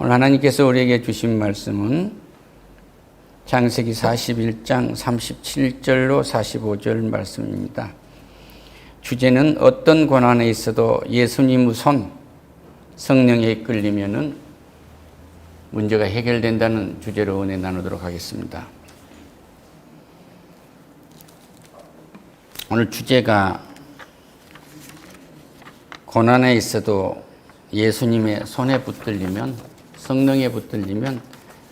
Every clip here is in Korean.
오늘 하나님께서 우리에게 주신 말씀은 창세기 41장 37절로 45절 말씀입니다. 주제는 어떤 고난에 있어도 예수님 우선 성령에 이끌리면은 문제가 해결된다는 주제로 은혜 나누도록 하겠습니다. 오늘 주제가 고난에 있어도 예수님의 손에 붙들리면, 성령에 붙들리면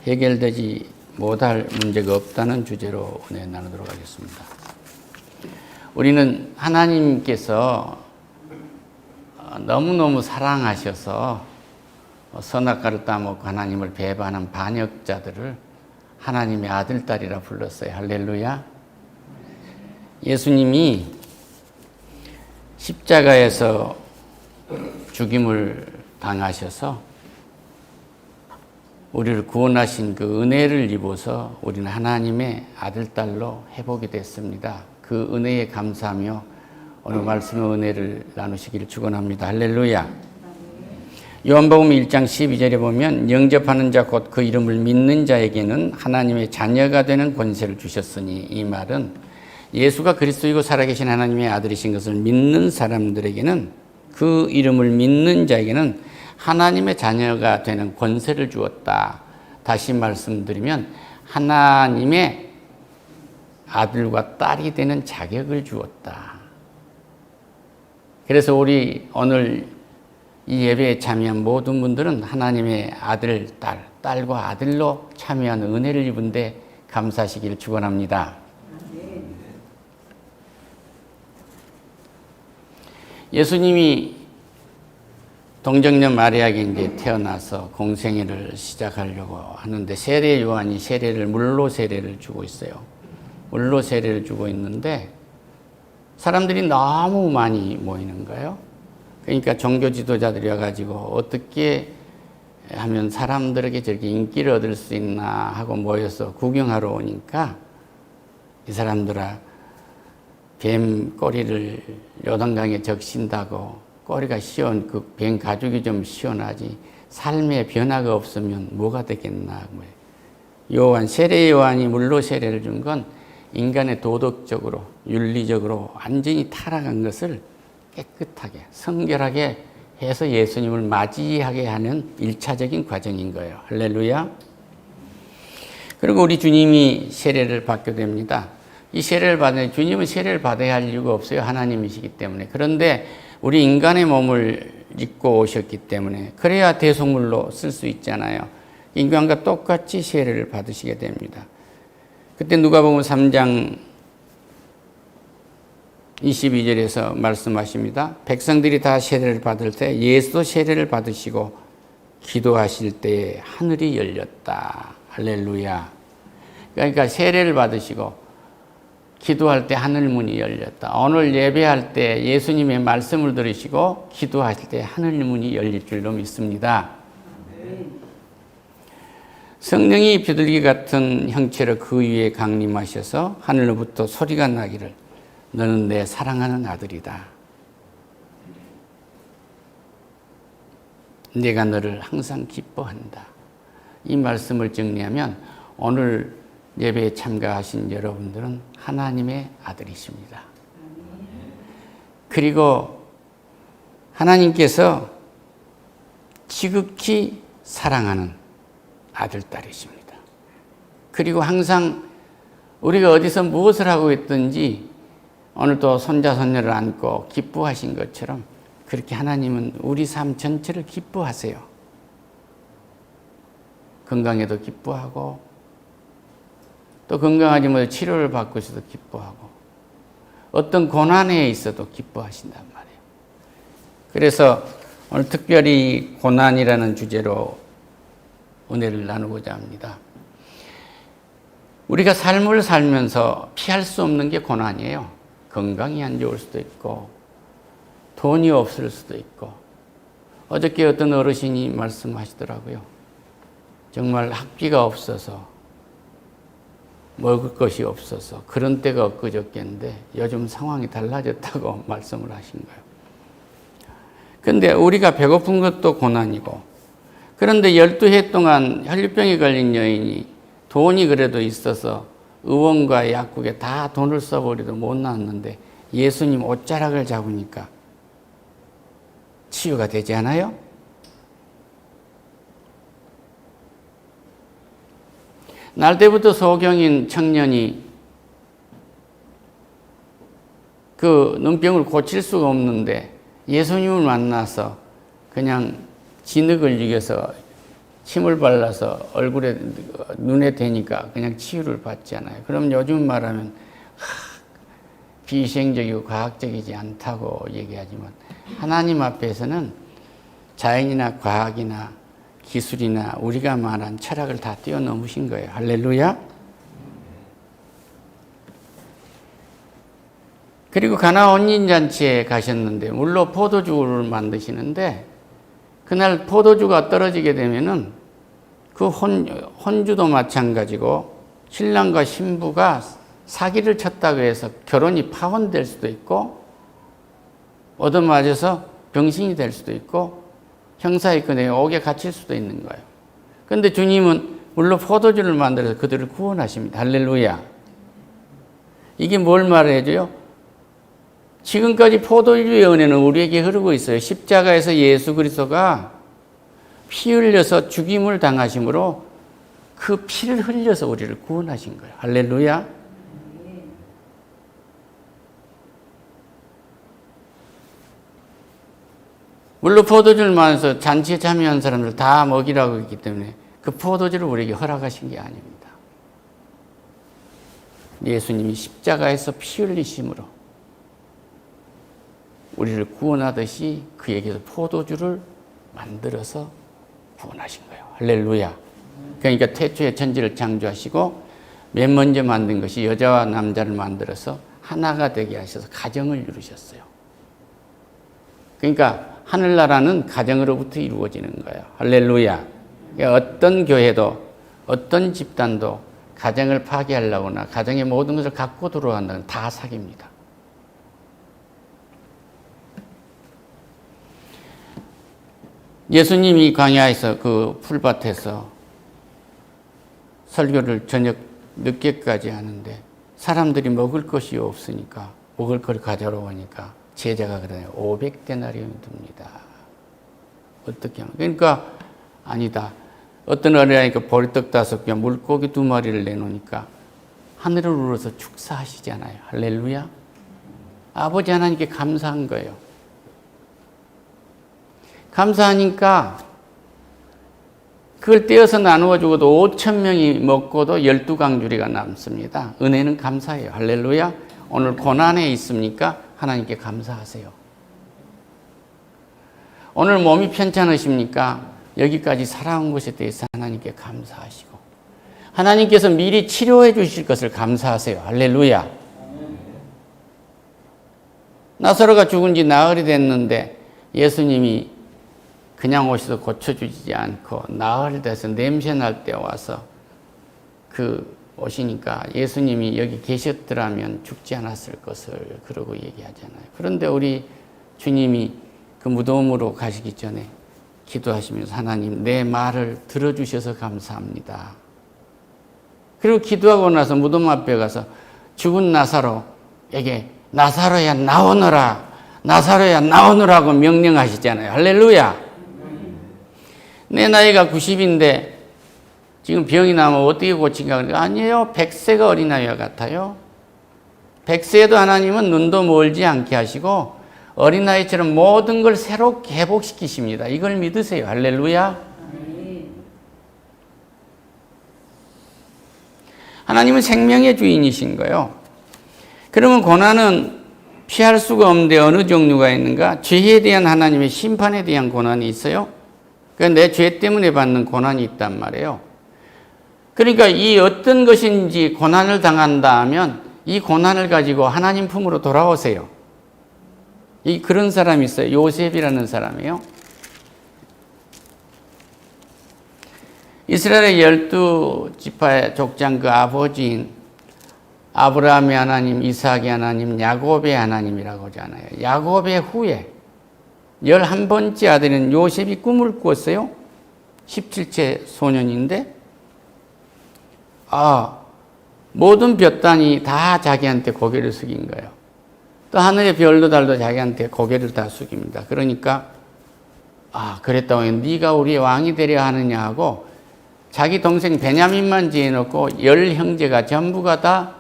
해결되지 못할 문제가 없다는 주제로 은혜 나누도록 하겠습니다. 우리는 하나님께서 너무너무 사랑하셔서 선악과를 따먹고 하나님을 배반한 반역자들을 하나님의 아들, 딸이라 불렀어요. 할렐루야. 예수님이 십자가에서 죽임을 당하셔서 우리를 구원하신 그 은혜를 입어서 우리는 하나님의 아들, 딸로 회복이 됐습니다. 그 은혜에 감사하며 오늘 말씀의 은혜를 나누시기를 축원합니다. 할렐루야. 요한복음 1장 12절에 보면 영접하는 자 곧 그 이름을 믿는 자에게는 하나님의 자녀가 되는 권세를 주셨으니, 이 말은 예수가 그리스도이고 살아계신 하나님의 아들이신 것을 믿는 사람들에게는, 그 이름을 믿는 자에게는 하나님의 자녀가 되는 권세를 주었다. 다시 말씀드리면 하나님의 아들과 딸이 되는 자격을 주었다. 그래서 우리 오늘 이 예배에 참여한 모든 분들은 하나님의 아들, 딸과 아들로 참여한 은혜를 입은 데 감사하시기를 축원합니다. 예수님이 동정녀 마리아에게 이제 태어나서 공생애를 시작하려고 하는데, 세례 요한이 물로 세례를 주고 있어요. 물로 세례를 주고 있는데 사람들이 너무 많이 모이는 거예요. 그러니까 종교 지도자들이 와가지고 어떻게 하면 사람들에게 저렇게 인기를 얻을 수 있나 하고 모여서 구경하러 오니까, 이 사람들아, 뱀 꼬리를 요단강에 적신다고 꼬리가 그 뱀 가죽이 좀 시원하지 삶에 변화가 없으면 뭐가 되겠나. 세례 요한이 물로 세례를 준 건 인간의 도덕적으로, 윤리적으로 완전히 타락한 것을 깨끗하게, 성결하게 해서 예수님을 맞이하게 하는 1차적인 과정인 거예요. 할렐루야. 그리고 우리 주님이 세례를 받게 됩니다. 이 세례를 받는, 주님은 세례를 받아야 할 이유가 없어요. 하나님이시기 때문에. 그런데 우리 인간의 몸을 입고 오셨기 때문에 그래야 대속물로 쓸 수 있잖아요. 인간과 똑같이 세례를 받으시게 됩니다. 그때 누가복음 3장 22절에서 말씀하십니다. 백성들이 다 세례를 받을 때 예수도 세례를 받으시고 기도하실 때에 하늘이 열렸다. 할렐루야. 그러니까 세례를 받으시고 기도할 때 하늘문이 열렸다. 오늘 예배할 때 예수님의 말씀을 들으시고 기도하실 때 하늘문이 열릴 줄로 믿습니다. 성령이 비둘기 같은 형체로 그 위에 강림하셔서 하늘로부터 소리가 나기를, 너는 내 사랑하는 아들이다. 내가 너를 항상 기뻐한다. 이 말씀을 정리하면 오늘 예배에 참가하신 여러분들은 하나님의 아들이십니다. 그리고 하나님께서 지극히 사랑하는 아들, 딸이십니다. 그리고 항상 우리가 어디서 무엇을 하고 있든지 오늘도 손자, 손녀를 안고 기뻐하신 것처럼 그렇게 하나님은 우리 삶 전체를 기뻐하세요. 건강에도 기뻐하고, 또 건강하지 못해 치료를 받고 있어도 기뻐하고, 어떤 고난에 있어도 기뻐하신단 말이에요. 그래서 오늘 특별히 고난이라는 주제로 은혜를 나누고자 합니다. 우리가 삶을 살면서 피할 수 없는 게 고난이에요. 건강이 안 좋을 수도 있고, 돈이 없을 수도 있고. 어저께 어떤 어르신이 말씀하시더라고요. 정말 학비가 없어서, 먹을 것이 없어서 그런 때가 엊그저께인데 요즘 상황이 달라졌다고 말씀을 하신 거예요. 그런데 우리가 배고픈 것도 고난이고, 그런데 12해 동안 혈류병에 걸린 여인이 돈이 그래도 있어서 의원과 약국에 다 돈을 써버려도 못 나왔는데 예수님 옷자락을 잡으니까 치유가 되지 않아요? 날 때부터 소경인 청년이 그 눈병을 고칠 수가 없는데 예수님을 만나서 그냥 진흙을 이겨서 침을 발라서 얼굴에 눈에 대니까 그냥 치유를 받잖아요. 그럼 요즘 말하면 비위생적이고 과학적이지 않다고 얘기하지만 하나님 앞에서는 자연이나 과학이나 기술이나 우리가 말한 철학을 다 뛰어넘으신 거예요. 할렐루야. 그리고 가나 혼인잔치에 가셨는데 물로 포도주를 만드시는데 그날 포도주가 떨어지게 되면은 그 혼주도 마찬가지고 신랑과 신부가 사기를 쳤다고 해서 결혼이 파혼될 수도 있고 얻어맞아서 병신이 될 수도 있고 형사입건에 옥에 갇힐 수도 있는 거예요. 그런데 주님은 물로 포도주를 만들어서 그들을 구원하십니다. 할렐루야. 이게 뭘 말해줘요? 지금까지 포도주의 은혜는 우리에게 흐르고 있어요. 십자가에서 예수 그리스도가 피 흘려서 죽임을 당하심으로 그 피를 흘려서 우리를 구원하신 거예요. 할렐루야. 물론 포도주를 마셔서 잔치에 참여한 사람들 다 먹이라고 했기 때문에 그 포도주를 우리에게 허락하신 게 아닙니다. 예수님이 십자가에서 피 흘리심으로 우리를 구원하듯이 그에게서 포도주를 만들어서 구원하신 거예요. 할렐루야. 그러니까 태초에 천지를 창조하시고 맨 먼저 만든 것이 여자와 남자를 만들어서 하나가 되게 하셔서 가정을 이루셨어요. 그러니까 하늘나라는 가정으로부터 이루어지는 거예요. 할렐루야. 그러니까 어떤 교회도 어떤 집단도 가정을 파괴하려거나 가정의 모든 것을 갖고 들어간다는 다 사기입니다. 예수님이 광야에서 그 풀밭에서 설교를 저녁 늦게까지 하는데 사람들이 먹을 것이 없으니까 먹을 걸 가져오러 오니까 제자가 그래요. 500데나리온이 듭니다. 어떻게 하면? 그러니까 아니다. 어떤 어린아이가 보리떡 5개, 물고기 2마리를 내놓으니까 하늘을 우러서 축사하시잖아요. 할렐루야. 아버지 하나님께 감사한 거예요. 감사하니까 그걸 떼어서 나누어 주고도 5,000명이 먹고도 12강주리가 남습니다. 은혜는 감사해요. 할렐루야. 오늘 고난에 있습니까? 하나님께 감사하세요. 오늘 몸이 편찮으십니까? 여기까지 살아온 것에 대해서 하나님께 감사하시고 하나님께서 미리 치료해 주실 것을 감사하세요. 할렐루야. 나사로가 죽은 지 나흘이 됐는데 예수님이 그냥 오셔서 고쳐주지 않고 나흘 돼서 냄새 날 때 와서 오시니까 예수님이 여기 계셨더라면 죽지 않았을 것을 그러고 얘기하잖아요. 그런데 우리 주님이 그 무덤으로 가시기 전에 기도하시면서 하나님 내 말을 들어주셔서 감사합니다. 그리고 기도하고 나서 무덤 앞에 가서 죽은 나사로에게 나사로야 나오너라 나사로야 나오너라고 명령하시잖아요. 할렐루야. 내 나이가 90인데 지금 병이 나면 어떻게 고친가? 그러니까 아니에요. 100세가 어린아이와 같아요. 100세에도 하나님은 눈도 멀지 않게 하시고 어린아이처럼 모든 걸 새롭게 회복시키십니다. 이걸 믿으세요. 할렐루야. 하나님은 생명의 주인이신 거예요. 그러면 고난은 피할 수가 없는데 어느 종류가 있는가? 죄에 대한 하나님의 심판에 대한 고난이 있어요. 그러니까 내 죄 때문에 받는 고난이 있단 말이에요. 그러니까 이 어떤 것인지 고난을 당한다 하면 이 고난을 가지고 하나님 품으로 돌아오세요. 그런 사람이 있어요. 요셉이라는 사람이에요. 이스라엘의 12지파의 족장 그 아버지인 아브라함의 하나님, 이삭의 하나님, 야곱의 하나님이라고 하잖아요. 야곱의 후에 11번째 아들인 요셉이 꿈을 꾸었어요. 17세 소년인데 모든 볕단이 다 자기한테 고개를 숙인 거예요. 또 하늘의 별도 달도 자기한테 고개를 다 숙입니다. 그러니까 그랬다고 네가 우리의 왕이 되려 하느냐 하고 자기 동생 베냐민만 지어놓고 10 형제가 전부가 다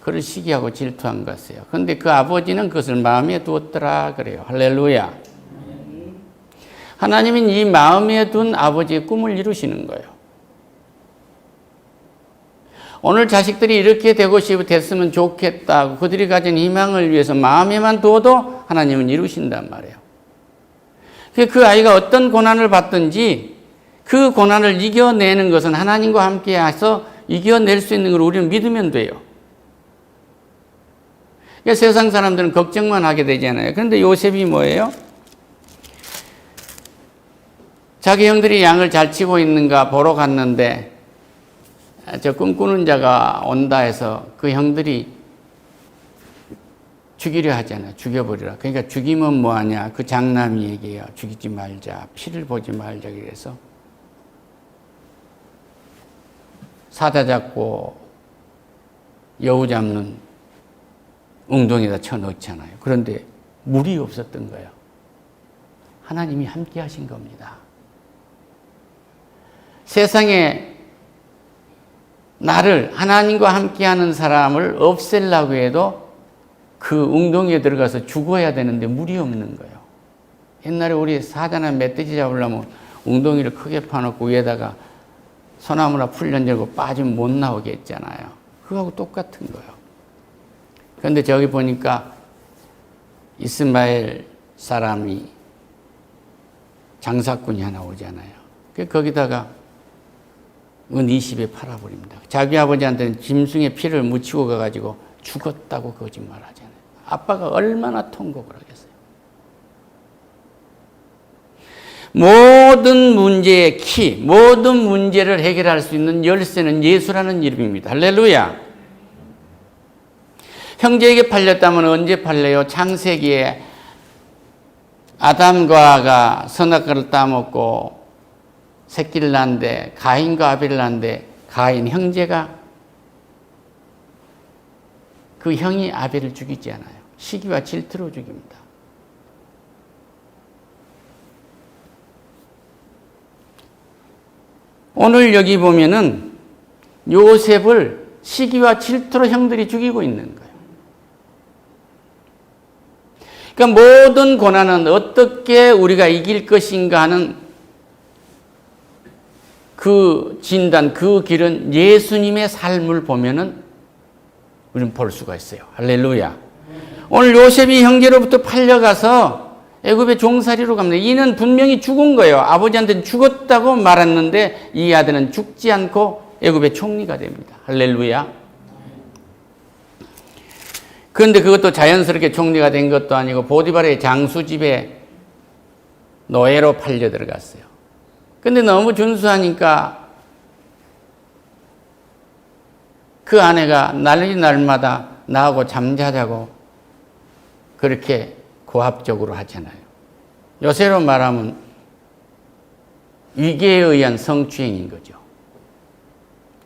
그를 시기하고 질투한 것이에요. 그런데 그 아버지는 그것을 마음에 두었더라 그래요. 할렐루야. 하나님은 이 마음에 둔 아버지의 꿈을 이루시는 거예요. 오늘 자식들이 이렇게 되고 됐으면 좋겠다고 그들이 가진 희망을 위해서 마음에만 두어도 하나님은 이루신단 말이에요. 그 아이가 어떤 고난을 받든지 그 고난을 이겨내는 것은 하나님과 함께 해서 이겨낼 수 있는 걸 우리는 믿으면 돼요. 그러니까 세상 사람들은 걱정만 하게 되잖아요. 그런데 요셉이 뭐예요? 자기 형들이 양을 잘 치고 있는가 보러 갔는데 저 꿈꾸는 자가 온다 해서 그 형들이 죽이려 하잖아요. 죽여버리라. 그러니까 죽이면 뭐하냐. 그 장남이 얘기해요. 죽이지 말자. 피를 보지 말자. 그래서 사자 잡고 여우 잡는 웅덩이에다 쳐넣잖아요. 그런데 물이 없었던 거예요. 하나님이 함께 하신 겁니다. 세상에 나를 하나님과 함께하는 사람을 없애려고 해도 그 웅덩이에 들어가서 죽어야 되는데 물이 없는 거예요. 옛날에 우리 사자나 멧돼지 잡으려면 웅덩이를 크게 파놓고 위에다가 소나무나 풀 던지고 빠지면 못 나오게 했잖아요. 그거하고 똑같은 거예요. 그런데 저기 보니까 이스마엘 사람이 장사꾼이 하나 오잖아요. 거기다가 은 20에 팔아버립니다. 자기 아버지한테는 짐승의 피를 묻히고 가가지고 죽었다고 거짓말 하잖아요. 아빠가 얼마나 통곡을 하겠어요. 모든 문제의 키, 모든 문제를 해결할 수 있는 열쇠는 예수라는 이름입니다. 할렐루야. 형제에게 팔렸다면 언제 팔려요? 창세기에 아담과 하가 선악과를 따먹고 새끼를 낳는데 가인과 아벨을 낳는데 가인 형제가 그 형이 아벨을 죽이지 않아요. 시기와 질투로 죽입니다. 오늘 여기 보면은 요셉을 시기와 질투로 형들이 죽이고 있는 거예요. 그러니까 모든 고난은 어떻게 우리가 이길 것인가 하는 그 진단, 그 길은 예수님의 삶을 보면은 우리는 볼 수가 있어요. 할렐루야. 오늘 요셉이 형제로부터 팔려가서 애굽의 종살이로 갑니다. 이는 분명히 죽은 거예요. 아버지한테는 죽었다고 말했는데 이 아들은 죽지 않고 애굽의 총리가 됩니다. 할렐루야. 그런데 그것도 자연스럽게 총리가 된 것도 아니고 보디발의 장수 집에 노예로 팔려 들어갔어요. 근데 너무 준수하니까 그 아내가 날마다 나하고 잠자자고 그렇게 고압적으로 하잖아요. 요새로 말하면 위계에 의한 성추행인 거죠.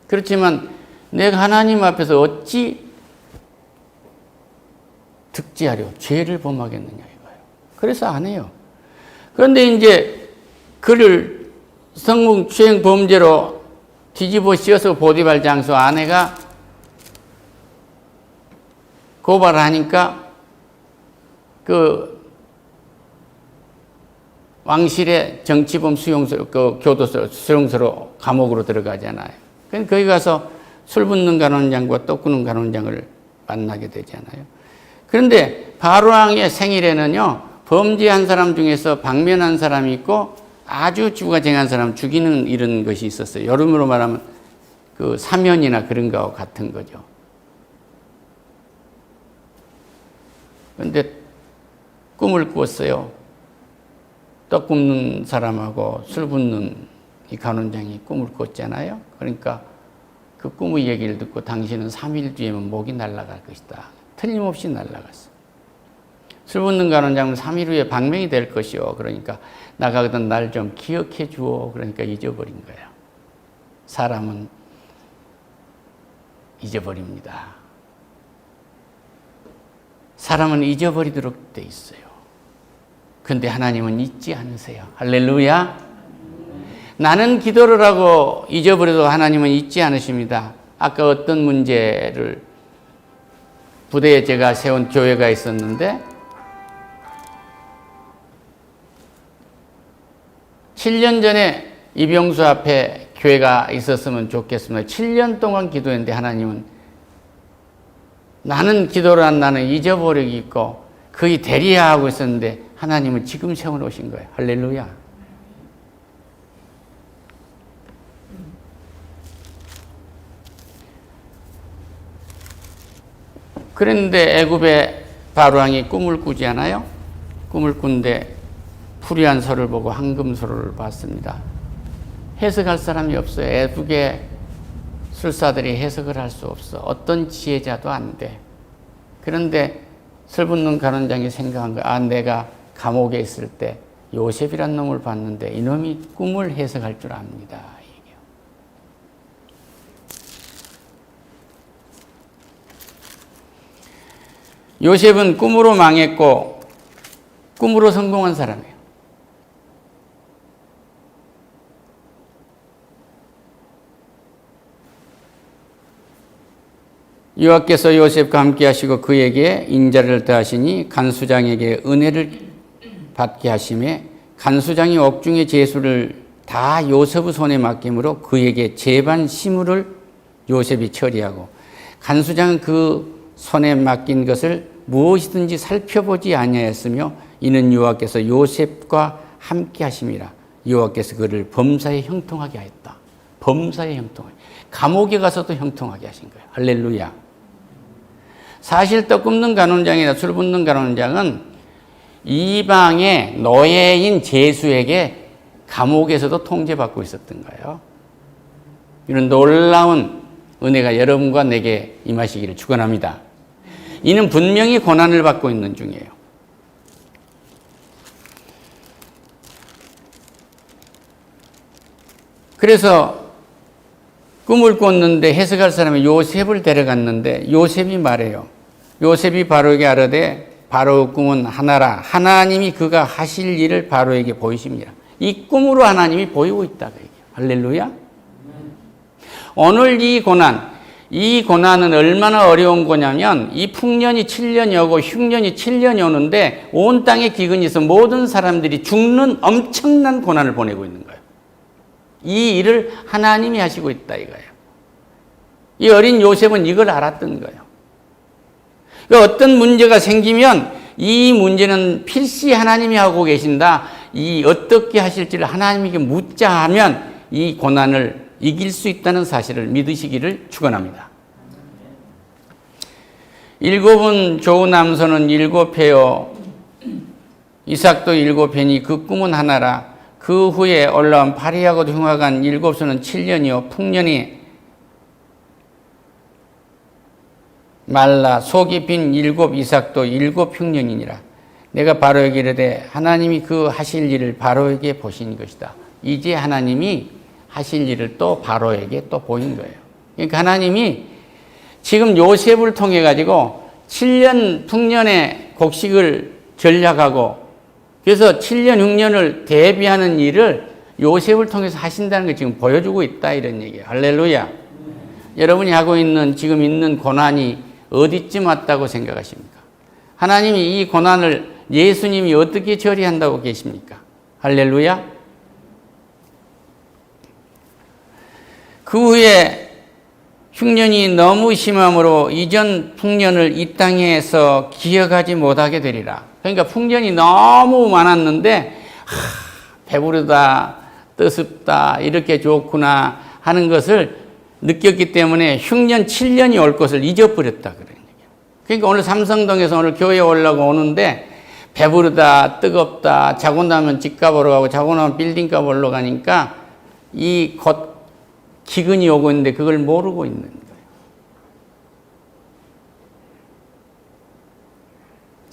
그렇지만 내가 하나님 앞에서 어찌 득지하려 죄를 범하겠느냐 이거예요. 그래서 안 해요. 그런데 이제 그를 성추행 범죄로 뒤집어 씌워서 보디발 장수 아내가 고발을 하니까 그 왕실의 정치범 수용소, 그 교도소, 수용소로 감옥으로 들어가잖아요. 그러니까 거기 가서 술 붓는 간원장과 떡 굽는 간원장을 만나게 되잖아요. 그런데 바로왕의 생일에는요, 범죄한 사람 중에서 방면한 사람이 있고 아주 지구가 쟁한 사람 죽이는 이런 것이 있었어요. 여름으로 말하면 그 사면이나 그런 거하고 같은 거죠. 그런데 꿈을 꾸었어요. 떡 굽는 사람하고 술 붓는 이 간원장이 꿈을 꿨잖아요. 그러니까 그 꿈의 얘기를 듣고 당신은 3일 뒤에는 목이 날아갈 것이다. 틀림없이 날아갔어. 술 붓는 간원장은 3일 후에 방명이 될 것이요. 그러니까 나가거든 날 좀 기억해 주오. 그러니까 잊어버린 거예요. 사람은 잊어버립니다. 사람은 잊어버리도록 돼 있어요. 근데 하나님은 잊지 않으세요. 할렐루야. 나는 기도를 하고 잊어버려도 하나님은 잊지 않으십니다. 아까 어떤 문제를 부대에 제가 세운 교회가 있었는데 7년 전에 이병수 앞에 교회가 있었으면 좋겠습니다. 7년 동안 기도했는데 하나님은 나는 기도를 한 나는 잊어버리기 있고 거의 대리하고 있었는데 하나님은 지금 세워놓으신 거예요. 할렐루야. 그런데 애굽의 바로왕이 꿈을 꾸지 않아요? 꿈을 꾼데 풀이한 소를 보고 황금소를 봤습니다. 해석할 사람이 없어요. 애국의 술사들이 해석을 할 수 없어. 어떤 지혜자도 안 돼. 그런데 설붓는 간원장이 생각한 거야. 아, 내가 감옥에 있을 때 요셉이란 놈을 봤는데 이놈이 꿈을 해석할 줄 압니다. 요셉은 꿈으로 망했고 꿈으로 성공한 사람이에요. 여호와께서 요셉과 함께 하시고 그에게 인자를 더하시니 간수장에게 은혜를 받게 하심에 간수장이 옥중의 제수를 다 요셉의 손에 맡김으로 그에게 제반 시무를 요셉이 처리하고 간수장은 그 손에 맡긴 것을 무엇이든지 살펴보지 아니하였으며 이는 여호와께서 요셉과 함께 하심이라. 여호와께서 그를 범사에 형통하게 하였다. 범사에 형통하게. 감옥에 가서도 형통하게 하신 거예요. 할렐루야. 사실 떡 굽는 간원장이나 술 붓는 간원장은 이방의 노예인 제수에게 감옥에서도 통제받고 있었던 거예요. 이런 놀라운 은혜가 여러분과 내게 임하시기를 축원합니다. 이는 분명히 고난을 받고 있는 중이에요. 그래서 꿈을 꿨는데 해석할 사람이 요셉을 데려갔는데 요셉이 말해요. 요셉이 바로에게 아뢰되 바로의 꿈은 하나라. 하나님이 그가 하실 일을 바로에게 보이십니다. 이 꿈으로 하나님이 보이고 있다. 할렐루야. 오늘 이 고난은 얼마나 어려운 거냐면 이 풍년이 7년이 오고 흉년이 7년이 오는데 온 땅에 기근이 있어 모든 사람들이 죽는 엄청난 고난을 보내고 있는 거예요. 이 일을 하나님이 하시고 있다 이거예요. 이 어린 요셉은 이걸 알았던 거예요. 어떤 문제가 생기면 이 문제는 필시 하나님이 하고 계신다. 이 어떻게 하실지를 하나님에게 묻자 하면 이 고난을 이길 수 있다는 사실을 믿으시기를 축원합니다. 7은 좋은 남손은 7회요. 이삭도 7회니 그 꿈은 하나라. 그 후에 올라온 파리하고도 흉악한 7수는 7년이요. 풍년이 말라 속이 빈 7 이삭도 7 흉년이니라. 내가 바로에게 이르되 하나님이 그 하실 일을 바로에게 보신 것이다. 이제 하나님이 하실 일을 또 바로에게 또 보인 거예요. 그러니까 하나님이 지금 요셉을 통해 가지고 7년 풍년의 곡식을 전략하고 그래서 7년 흉년을 대비하는 일을 요셉을 통해서 하신다는 걸 지금 보여주고 있다 이런 얘기예요. 할렐루야. 여러분이 하고 있는 지금 있는 고난이 어디쯤 왔다고 생각하십니까? 하나님이 이 고난을 예수님이 어떻게 처리한다고 계십니까? 할렐루야. 그 후에 흉년이 너무 심함으로 이전 풍년을 이 땅에서 기억하지 못하게 되리라. 그러니까 풍년이 너무 많았는데 배부르다, 뜨습다, 이렇게 좋구나 하는 것을 느꼈기 때문에 흉년 7년이 올 것을 잊어버렸다 그런 얘기예요. 그러니까 오늘 삼성동에서 오늘 교회에 오려고 오는데 배부르다, 뜨겁다, 자고 나면 집값 올라가고 자고 나면 빌딩값 올라가니까 이 곧 기근이 오고 있는데 그걸 모르고 있는 거예요.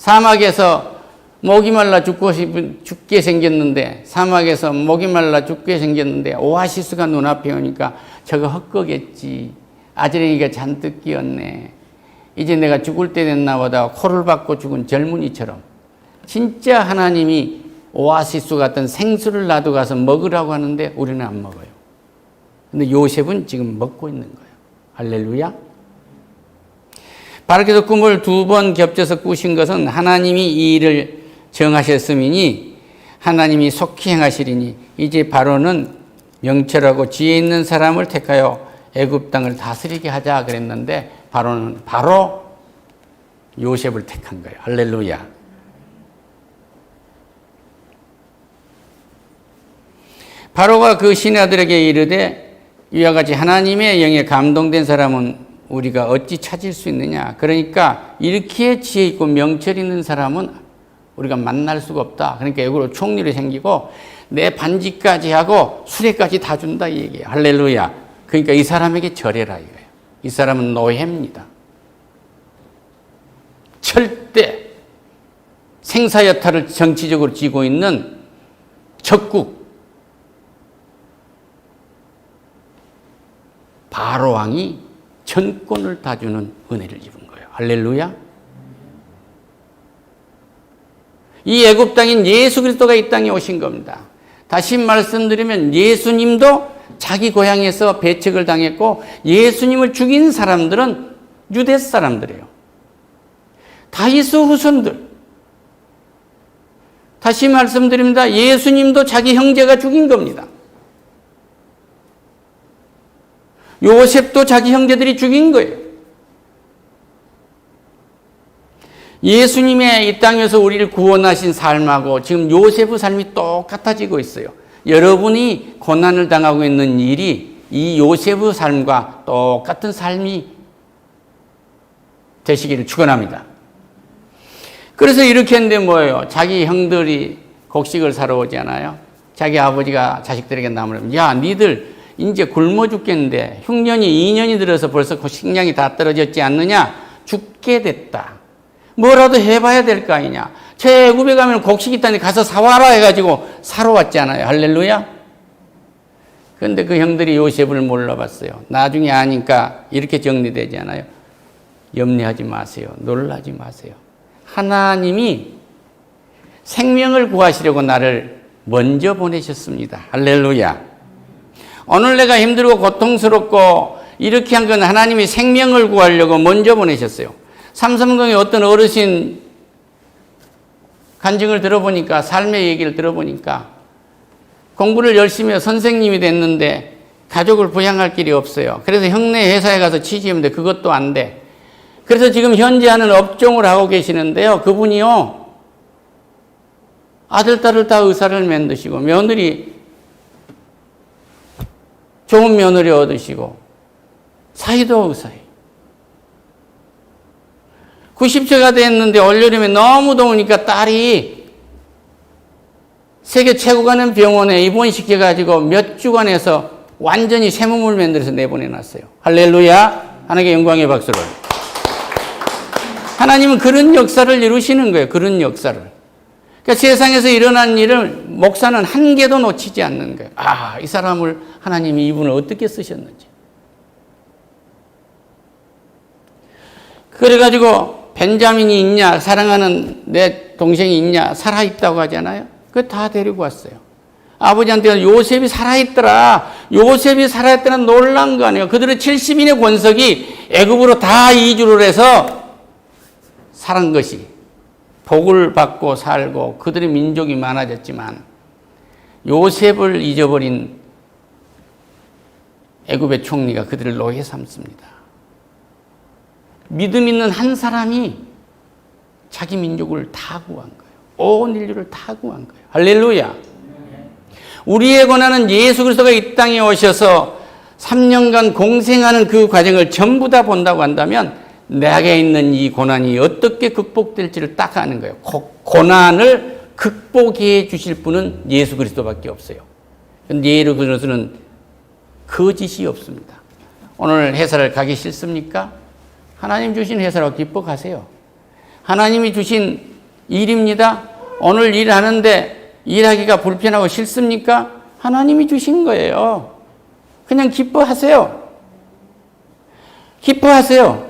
사막에서 목이 말라 죽게 생겼는데, 사막에서 목이 말라 죽게 생겼는데 오아시스가 눈앞에 오니까 저거 헛거겠지. 아지랭이가 잔뜩 끼었네. 이제 내가 죽을 때 됐나 보다. 코를 박고 죽은 젊은이처럼 진짜 하나님이 오아시스 같은 생수를 놔두고 가서 먹으라고 하는데 우리는 안 먹어요. 근데 요셉은 지금 먹고 있는 거예요. 할렐루야. 바로께서 꿈을 2번 겹쳐서 꾸신 것은 하나님이 이 일을 정하셨음이니 하나님이 속히 행하시리니 이제 바로는 명철하고 지혜 있는 사람을 택하여 애굽 땅을 다스리게 하자 그랬는데 바로는 바로 요셉을 택한 거예요. 할렐루야. 바로가 그 신하들에게 이르되 이와 같이 하나님의 영에 감동된 사람은 우리가 어찌 찾을 수 있느냐. 그러니까 이렇게 지혜 있고 명철 있는 사람은 우리가 만날 수가 없다. 그러니까 애국으로 총리로 생기고 내 반지까지 하고 수레까지 다 준다 이 얘기예요. 할렐루야. 그러니까 이 사람에게 절해라 이거예요. 이 사람은 노예입니다. 절대 생사여탈을 정치적으로 쥐고 있는 적국 바로 왕이 전권을 다 주는 은혜를 입은 거예요. 할렐루야. 이 애굽 땅인 예수 그리스도가 이 땅에 오신 겁니다. 다시 말씀드리면 예수님도 자기 고향에서 배척을 당했고 예수님을 죽인 사람들은 유대 사람들이에요. 다윗의 후손들. 다시 말씀드립니다. 예수님도 자기 형제가 죽인 겁니다. 요셉도 자기 형제들이 죽인 거예요. 예수님의 이 땅에서 우리를 구원하신 삶하고 지금 요셉의 삶이 똑같아지고 있어요. 여러분이 고난을 당하고 있는 일이 이 요셉의 삶과 똑같은 삶이 되시기를 축원합니다. 그래서 이렇게 했는데 뭐예요? 자기 형들이 곡식을 사러 오잖아요. 자기 아버지가 자식들에게 나무를 야 니들 이제 굶어 죽겠는데 흉년이 2년이 들어서 벌써 식량이 다 떨어졌지 않느냐? 죽게 됐다. 뭐라도 해봐야 될 거 아니냐. 저 애굽에 가면 곡식 있다니 가서 사와라 해가지고 사러 왔잖아요. 할렐루야. 그런데 그 형들이 요셉을 몰라봤어요. 나중에 아니까 이렇게 정리되잖아요. 염려하지 마세요. 놀라지 마세요. 하나님이 생명을 구하시려고 나를 먼저 보내셨습니다. 할렐루야. 오늘 내가 힘들고 고통스럽고 이렇게 한 건 하나님이 생명을 구하려고 먼저 보내셨어요. 삼성동에 어떤 어르신 간증을 들어보니까 삶의 얘기를 들어보니까 공부를 열심히 해서 선생님이 됐는데 가족을 부양할 길이 없어요. 그래서 형네 회사에 가서 취직했는데 그것도 안 돼. 그래서 지금 현재 하는 업종을 하고 계시는데요. 그분이요. 아들, 딸을 다 의사를 만드시고 며느리 좋은 며느리 얻으시고 사이도 의사예요. 90세가 됐는데 올여름에 너무 더우니까 딸이 세계 최고 가는 병원에 입원시켜가지고 몇 주간에서 완전히 새 몸을 만들어서 내보내놨어요. 할렐루야. 하나님께 영광의 박수를. 하나님은 그런 역사를 이루시는 거예요. 그런 역사를. 그러니까 세상에서 일어난 일을 목사는 한 개도 놓치지 않는 거예요. 아, 이 사람을 하나님이 이분을 어떻게 쓰셨는지. 그래가지고 벤자민이 있냐, 사랑하는 내 동생이 있냐, 살아있다고 하잖아요. 그거 다 데리고 왔어요. 아버지한테 요셉이 살아있더라. 요셉이 살아있더라 놀란 거 아니에요. 그들의 70인의 권석이 애굽으로 다 이주를 해서 살은 것이 복을 받고 살고 그들의 민족이 많아졌지만 요셉을 잊어버린 애굽의 총리가 그들을 노예 삼습니다. 믿음 있는 한 사람이 자기 민족을 다 구한 거예요. 온 인류를 다 구한 거예요. 할렐루야. 우리의 고난은 예수 그리스도가 이 땅에 오셔서 3년간 공생하는 그 과정을 전부 다 본다고 한다면 내게 있는 이 고난이 어떻게 극복될지를 딱 아는 거예요. 고난을 극복해 주실 분은 예수 그리스도밖에 없어요. 그런데 예수 그리스도는 거짓이 없습니다. 오늘 회사를 가기 싫습니까? 하나님 주신 회사로 기뻐 가세요. 하나님이 주신 일입니다. 오늘 일하는데 일하기가 불편하고 싫습니까? 하나님이 주신 거예요. 그냥 기뻐하세요. 기뻐하세요.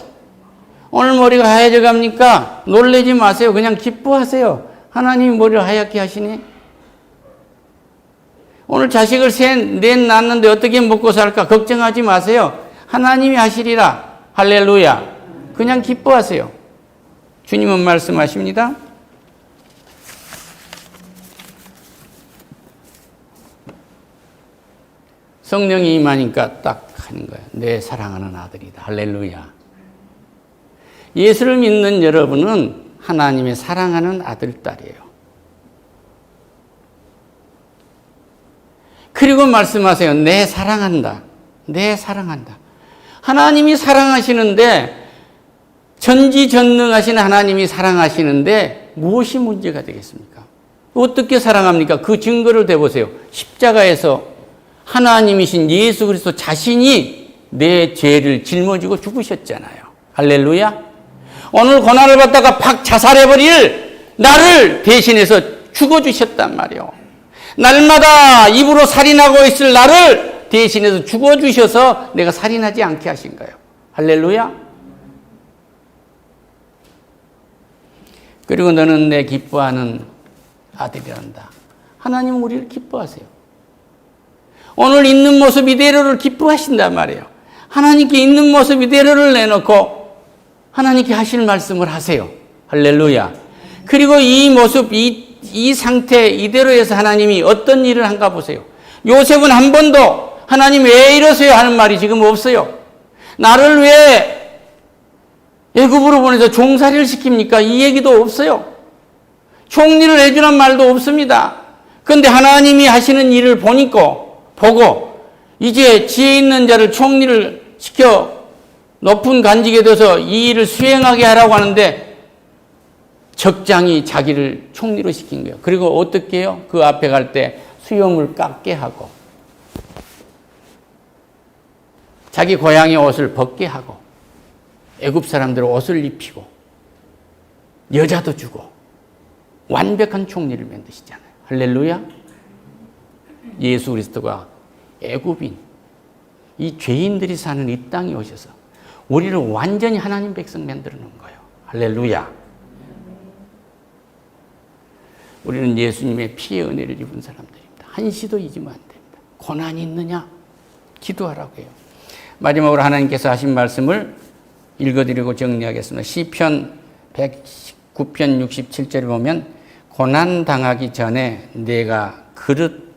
오늘 머리가 하얘져 갑니까? 놀라지 마세요. 그냥 기뻐하세요. 하나님이 머리를 하얗게 하시니? 오늘 자식을 넷 낳았는데 어떻게 먹고 살까? 걱정하지 마세요. 하나님이 하시리라. 할렐루야. 그냥 기뻐하세요. 주님은 말씀하십니다. 성령이 임하니까 딱 하는 거예요. 내 사랑하는 아들이다. 할렐루야. 예수를 믿는 여러분은 하나님의 사랑하는 아들, 딸이에요. 그리고 말씀하세요. 내 사랑한다. 내 사랑한다. 하나님이 사랑하시는데, 전지전능하신 하나님이 사랑하시는데 무엇이 문제가 되겠습니까? 어떻게 사랑합니까? 그 증거를 대보세요. 십자가에서 하나님이신 예수 그리스도 자신이 내 죄를 짊어지고 죽으셨잖아요. 할렐루야. 오늘 고난을 받다가 팍 자살해버릴 나를 대신해서 죽어주셨단 말이에요. 날마다 입으로 살인하고 있을 나를 대신해서 죽어주셔서 내가 살인하지 않게 하신 거예요. 할렐루야. 그리고 너는 내 기뻐하는 아들이란다. 하나님은 우리를 기뻐하세요. 오늘 있는 모습 이대로를 기뻐하신단 말이에요. 하나님께 있는 모습 이대로를 내놓고 하나님께 하실 말씀을 하세요. 할렐루야. 그리고 이 모습, 이 상태 이대로에서 하나님이 어떤 일을 한가 보세요. 요셉은 한 번도 하나님 왜 이러세요 하는 말이 지금 없어요. 나를 왜 애굽으로 보내서 종살이를 시킵니까? 이 얘기도 없어요. 총리를 해주란 말도 없습니다. 그런데 하나님이 하시는 일을 보고 이제 지혜 있는 자를 총리를 시켜 높은 간직에 둬서 이 일을 수행하게 하라고 하는데 적장이 자기를 총리로 시킨 거예요. 그리고 어떻게 해요? 그 앞에 갈 때 수염을 깎게 하고 자기 고향의 옷을 벗게 하고 애굽 사람들 옷을 입히고 여자도 주고 완벽한 총리를 만드시잖아요. 할렐루야. 예수 그리스도가 애굽인 이 죄인들이 사는 이 땅에 오셔서 우리를 완전히 하나님 백성 만들어 놓은 거예요. 할렐루야. 우리는 예수님의 피의 은혜를 입은 사람들입니다. 한시도 잊으면 안 됩니다. 고난이 있느냐? 기도하라고 해요. 마지막으로 하나님께서 하신 말씀을 읽어드리고 정리하겠습니다. 시편 119편 67절에 보면 고난당하기 전에 내가 그릇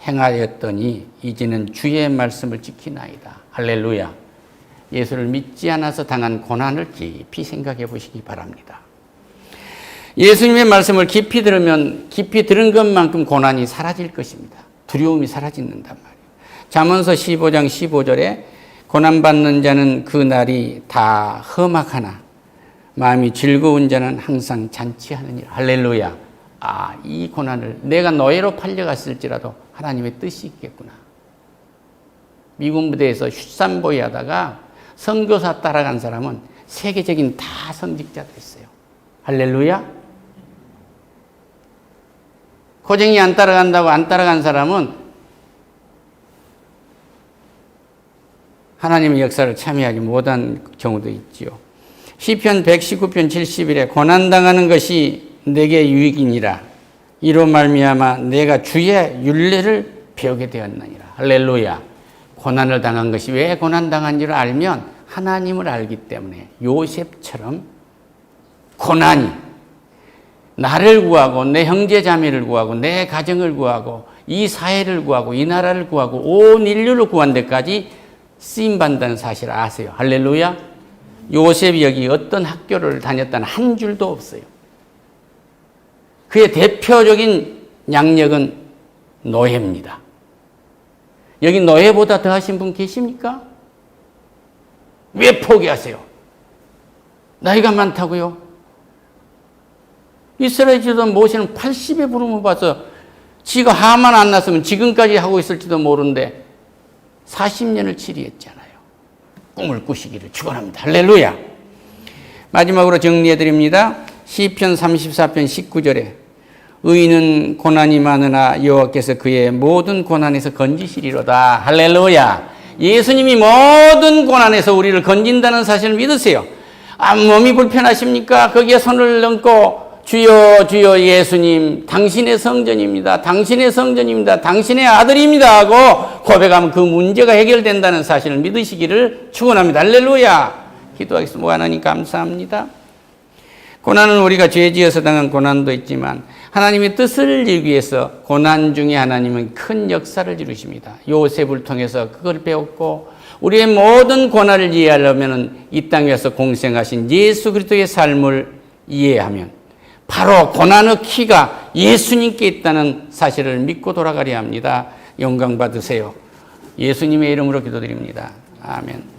행하였더니 이제는 주의 말씀을 지키나이다. 할렐루야. 예수를 믿지 않아서 당한 고난을 깊이 생각해 보시기 바랍니다. 예수님의 말씀을 깊이 들으면 깊이 들은 것만큼 고난이 사라질 것입니다. 두려움이 사라진단 말이에요. 잠언서 15장 15절에 고난받는 자는 그 날이 다 험악하나 마음이 즐거운 자는 항상 잔치하느니라. 할렐루야. 이 고난을 내가 노예로 팔려갔을지라도 하나님의 뜻이 있겠구나. 미군 부대에서 슛삼보이 하다가 선교사 따라간 사람은 세계적인 다 성직자 됐어요. 할렐루야. 고쟁이 안 따라간다고 안 따라간 사람은 하나님의 역사를 참여하지 못한 경우도 있지요. 시편 119편 70일에 고난당하는 것이 내게 유익이니라. 이로 말미암아 내가 주의 율례를 배우게 되었느니라. 할렐루야. 고난을 당한 것이 왜 고난당한지를 알면 하나님을 알기 때문에 요셉처럼 고난이 나를 구하고 내 형제 자매를 구하고 내 가정을 구하고 이 사회를 구하고 이 나라를 구하고 온 인류를 구한 데까지 쓰임받는다는 사실을 아세요. 할렐루야. 요셉이 여기 어떤 학교를 다녔다는 한 줄도 없어요. 그의 대표적인 양력은 노예입니다. 여기 노예보다 더하신 분 계십니까? 왜 포기하세요? 나이가 많다고요? 이스라엘 지도자 모세는 80에 부름을 받아서 지가 하만 안 났으면 지금까지 하고 있을지도 모르는데 40년을 치리했잖아요. 꿈을 꾸시기를 축원합니다. 할렐루야. 마지막으로 정리해 드립니다. 시편 34편 19절에 의인은 고난이 많으나 여호와께서 그의 모든 고난에서 건지시리로다. 할렐루야. 예수님이 모든 고난에서 우리를 건진다는 사실을 믿으세요. 몸이 불편하십니까? 거기에 손을 얹고 주여 주여 예수님 당신의 성전입니다. 당신의 성전입니다. 당신의 아들입니다 하고 고백하면 그 문제가 해결된다는 사실을 믿으시기를 축원합니다. 할렐루야. 기도하겠습니다. 하나님 감사합니다. 고난은 우리가 죄 지어서 당한 고난도 있지만 하나님의 뜻을 이루기 위해서 고난 중에 하나님은 큰 역사를 이루십니다. 요셉을 통해서 그걸 배웠고 우리의 모든 고난을 이해하려면 이 땅에 와서 공생하신 예수 그리스도의 삶을 이해하면 바로 고난의 키가 예수님께 있다는 사실을 믿고 돌아가려 합니다. 영광 받으세요. 예수님의 이름으로 기도드립니다. 아멘.